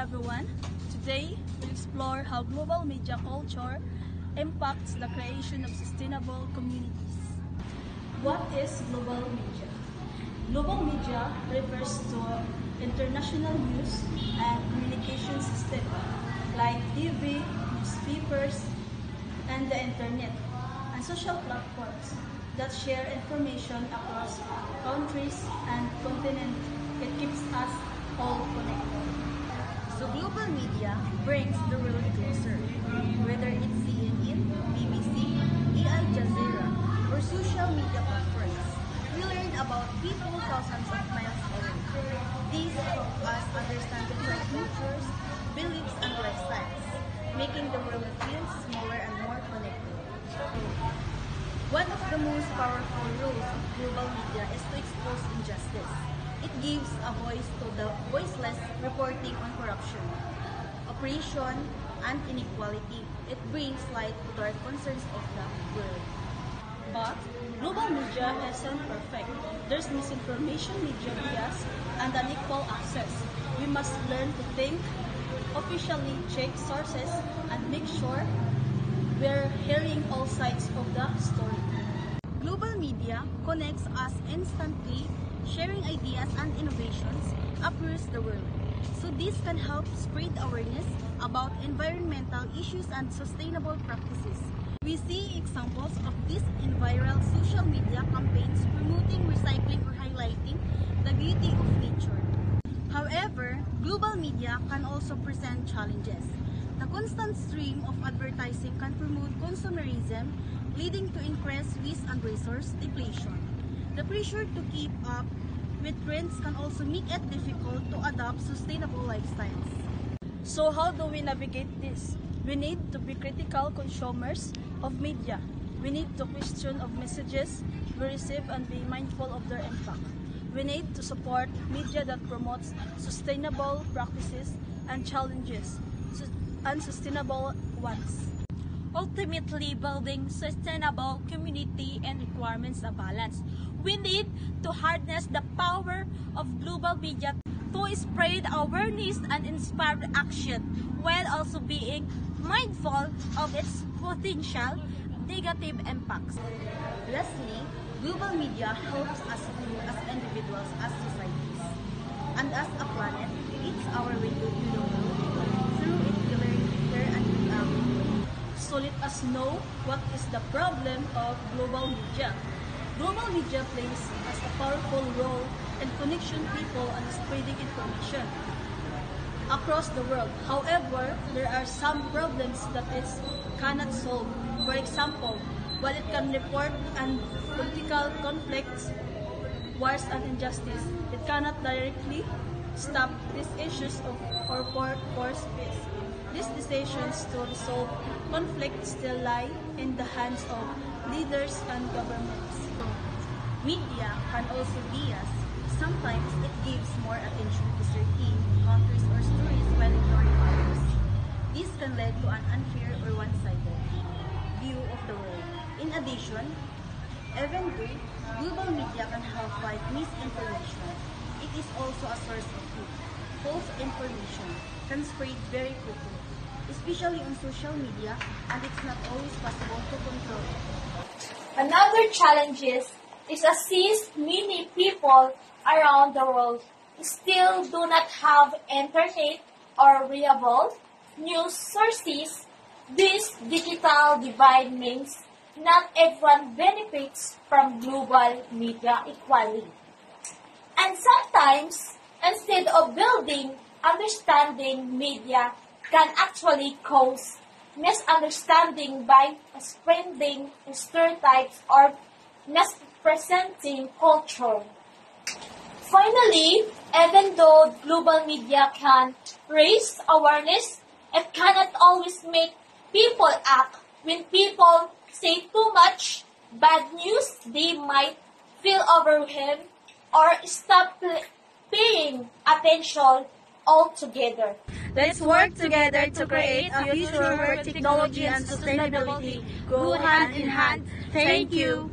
everyone. Today, we'll explore how global media culture impacts the creation of sustainable communities. What is global media? Global media refers to international news and communication system like TV, newspapers, and the internet, and social platforms that share information across countries and continents. It keeps us all connected. So global media brings the world closer, whether it's CNN, BBC, Al Jazeera, or social media platforms. We learn about people thousands of miles away. These help us understand different cultures, beliefs, and lifestyles, making the world feel smaller and more connected. One of the most powerful roles of global media is to expose injustice. It gives a voice to the voiceless, reporting on corruption, oppression, and inequality. It brings light to dark concerns of the world. But global media isn't perfect. There's misinformation, media bias, and unequal access. We must learn to think, officially check sources, and make sure we're hearing all sides of the story. Global media connects us instantly, sharing ideas and innovations across the world. So this can help spread awareness about environmental issues and sustainable practices. We see examples of this in viral social media campaigns promoting recycling or highlighting the beauty of nature. However, global media can also present challenges. The constant stream of advertising can promote consumerism, leading to increased waste and resource depletion. The pressure to keep up with trends can also make it difficult to adopt sustainable lifestyles. So how do we navigate this? We need to be critical consumers of media. We need to question of messages we receive and be mindful of their impact. We need to support media that promotes sustainable practices and challenges unsustainable ones. Ultimately, building sustainable community and requirements a balance. We need to harness the power of global media to spread awareness and inspire action, while also being mindful of its potential negative impacts. Lastly, global media helps us grow as individuals, as societies, and as a planet. It's our window to the world. Through it, we learn, care, and create. So let us know what is the problem of global media. Global media plays as a powerful role in connecting people and spreading information across the world. However, there are some problems that it cannot solve. For example, while it can report on political conflicts, wars, and injustice, it cannot directly stop these issues or force peace. These decisions to resolve conflict still lie in the hands of leaders and governments. Media can also bias. Sometimes it gives more attention to certain countries or stories while ignoring others. This can lead to an unfair or one-sided view of the world. In addition, even though global media can help fight misinformation, it is also a source of truth. False information can spread very quickly, especially on social media, and it's not always possible to control it. Another challenge is since many people around the world still do not have internet or reliable news sources, this digital divide means not everyone benefits from global media equally. And sometimes, instead of building understanding, media can actually cause misunderstanding by spreading stereotypes or misrepresenting culture. Finally, even though global media can raise awareness, it cannot always make people act. When people say too much bad news, they might feel overwhelmed or stop paying attention altogether. Let's work together to create a future where technology and sustainability go hand in hand. Thank you.